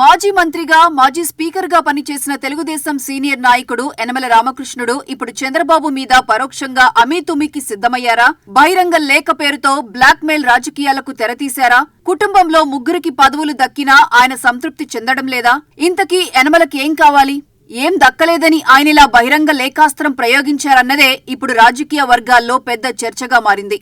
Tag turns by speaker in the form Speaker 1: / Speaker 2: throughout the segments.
Speaker 1: మాజీ మంత్రిగా, మాజీ స్పీకర్గా పనిచేసిన తెలుగుదేశం సీనియర్ నాయకుడు యనమల రామకృష్ణుడు ఇప్పుడు చంద్రబాబు మీద పరోక్షంగా అమీతుమీకి సిద్ధమయ్యారా? బహిరంగ లేఖ పేరుతో బ్లాక్ మెయిల్ రాజకీయాలకు తెరతీశారా? కుటుంబంలో ముగ్గురికి పదవులు దక్కినా ఆయన సంతృప్తి చెందడం లేదా? ఇంతకీ యనమలకి ఏం కావాలి? ఏం దక్కలేదని ఆయనిలా బహిరంగ లేఖాస్త్రం ప్రయోగించారన్నదే ఇప్పుడు రాజకీయ వర్గాల్లో పెద్ద చర్చగా మారింది.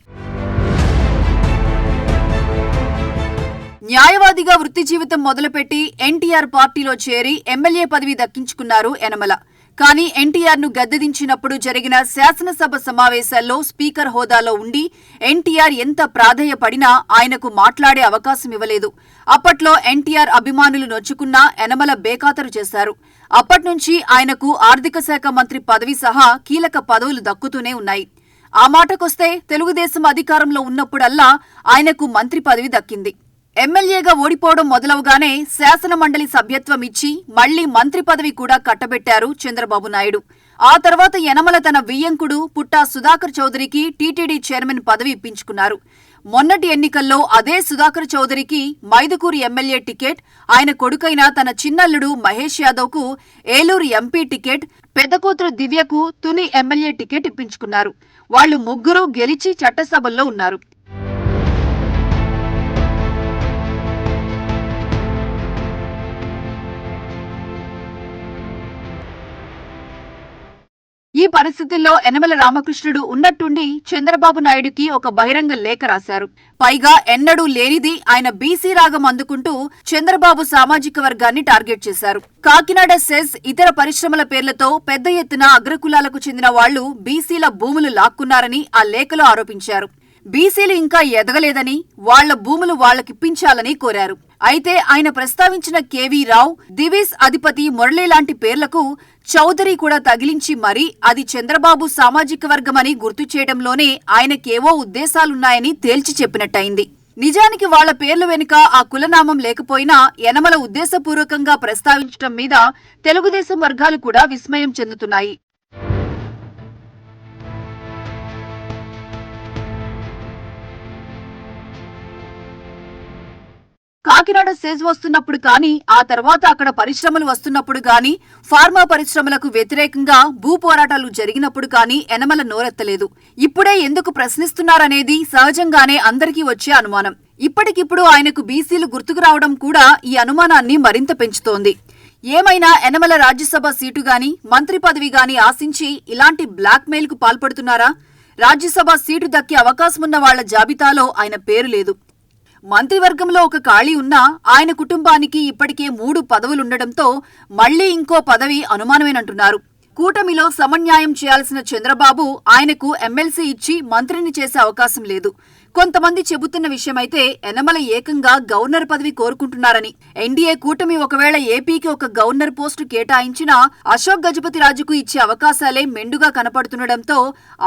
Speaker 1: న్యాయవాదిగా వృత్తి జీవితం మొదలుపెట్టి ఎన్టీఆర్ పార్టీలో చేరి ఎమ్మెల్యే పదవి దక్కించుకున్నారు యనమల. కానీ ఎన్టీఆర్ ను గద్దెదించినప్పుడు జరిగిన శాసనసభ సమావేశాల్లో స్పీకర్ హోదాలో ఉండి ఎన్టీఆర్ ఎంత ప్రాధేయపడినా ఆయనకు మాట్లాడే అవకాశం ఇవ్వలేదు. అప్పట్లో ఎన్టీఆర్ అభిమానులు నొచ్చుకున్నా యనమల బేఖాతరు చేశారు. అప్పట్నుంచి ఆయనకు ఆర్థిక శాఖ మంత్రి పదవి సహా కీలక పదవులు దక్కుతూనే ఉన్నాయి. ఆ మాటకొస్తే తెలుగుదేశం అధికారంలో ఉన్నప్పుడల్లా ఆయనకు మంత్రి పదవి దక్కింది. ఎమ్మెల్యేగా ఓడిపోవడం మొదలవగానే శాసన మండలి సభ్యత్వం ఇచ్చి మళ్లీ మంత్రి పదవి కూడా కట్టబెట్టారు చంద్రబాబు నాయుడు. ఆ తర్వాత యనమల తన వియ్యంకుడు పుట్టా సుధాకర్ చౌదరికి టీటీడీ చైర్మన్ పదవి ఇప్పించుకున్నారు. మొన్నటి ఎన్నికల్లో అదే సుధాకర్ చౌదరికి మైదుకూరు ఎమ్మెల్యే టికెట్, ఆయన కొడుకైన తన చిన్నల్లుడు మహేష్ యాదవ్ కు ఏలూరు ఎంపీ టికెట్, పెద్ద కూతురు దివ్యకు తుని ఎమ్మెల్యే టికెట్ ఇప్పించుకున్నారు. వాళ్లు ముగ్గురు గెలిచి చట్టసభల్లో ఉన్నారు. ఈ పరిస్థితుల్లో యనమల రామకృష్ణుడు ఉన్నట్టుండి చంద్రబాబు నాయుడుకి ఒక బహిరంగ లేఖ రాశారు. పైగా ఎన్నడూ లేనిది ఆయన బీసీ రాగం అందుకుంటూ చంద్రబాబు సామాజిక వర్గాన్ని టార్గెట్ చేశారు. కాకినాడ సెస్, ఇతర పరిశ్రమల పేర్లతో పెద్ద ఎత్తున అగ్రకులాలకు చెందిన వాళ్లు బీసీల భూములు లాక్కున్నారని ఆ లేఖలో ఆరోపించారు. బీసీలు ఇంకా ఎదగలేదని, వాళ్ల భూములు వాళ్లకిప్పించాలని కోరారు. అయితే ఆయన ప్రస్తావించిన కేవీ రావు, దివీస్ అధిపతి మురళి లాంటి పేర్లకు చౌదరి కూడా తగిలించి మరీ అది చంద్రబాబు సామాజిక వర్గమని గుర్తు చేయడంలోనే ఆయనకేవో ఉద్దేశాలున్నాయని తేల్చి చెప్పినట్టయింది. నిజానికి వాళ్ల పేర్లు వెనుక ఆ కులనామం లేకపోయినా యనమల ఉద్దేశపూర్వకంగా ప్రస్తావించడం మీద తెలుగుదేశం వర్గాలు కూడా విస్మయం చెందుతున్నాయి. కాకినాడ సెజ్ వస్తున్నప్పుడు కానీ, ఆ తర్వాత అక్కడ పరిశ్రమలు వస్తున్నప్పుడు గాని, ఫార్మా పరిశ్రమలకు వ్యతిరేకంగా భూ పోరాటాలు జరిగినప్పుడు కానీ యనమల నోరెత్తలేదు. ఇప్పుడే ఎందుకు ప్రశ్నిస్తున్నారనేది సహజంగానే అందరికీ వచ్చే అనుమానం. ఇప్పటికిప్పుడు ఆయనకు బీసీలు గుర్తుకు రావడం కూడా ఈ అనుమానాన్ని మరింత పెంచుతోంది. ఏమైనా యనమల రాజ్యసభ సీటు గాని, మంత్రి పదవి గాని ఆశించి ఇలాంటి బ్లాక్ మెయిల్ కు పాల్పడుతున్నారా? రాజ్యసభ సీటు దక్కే అవకాశమున్న వాళ్ల జాబితాలో ఆయన పేరు లేదు. మంత్రివర్గంలో ఒక ఖాళీ ఉన్నా ఆయన కుటుంబానికి ఇప్పటికే 3 పదవులుండటంతో మళ్లీ ఇంకో పదవి అనుమానమేనంటున్నారు. కూటమిలో సమన్యాయం చేయాల్సిన చంద్రబాబు ఆయనకు ఎమ్మెల్సీ ఇచ్చి మంత్రిని చేసే అవకాశం లేదు. కొంతమంది చెబుతున్న విషయమైతే యనమల ఏకంగా గవర్నర్ పదవి కోరుకుంటున్నారని. ఎన్డీఏ కూటమి ఒకవేళ ఏపీకి ఒక గవర్నర్ పోస్టు కేటాయించినా అశోక్ గజపతిరాజుకు ఇచ్చే అవకాశాలే మెండుగా కనపడుతుండటంతో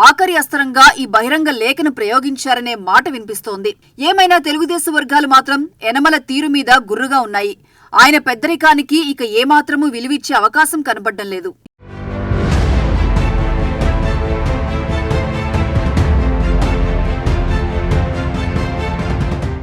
Speaker 1: ఆఖరి అస్త్రంగా ఈ బహిరంగ లేఖను ప్రయోగించారనే మాట వినిపిస్తోంది. ఏమైనా తెలుగుదేశం వర్గాలు మాత్రం యనమల తీరు మీద గుర్రుగా ఉన్నాయి. ఆయన పెద్దరికానికి ఇక ఏమాత్రమూ విలువిచ్చే అవకాశం కనపడ్డం లేదు.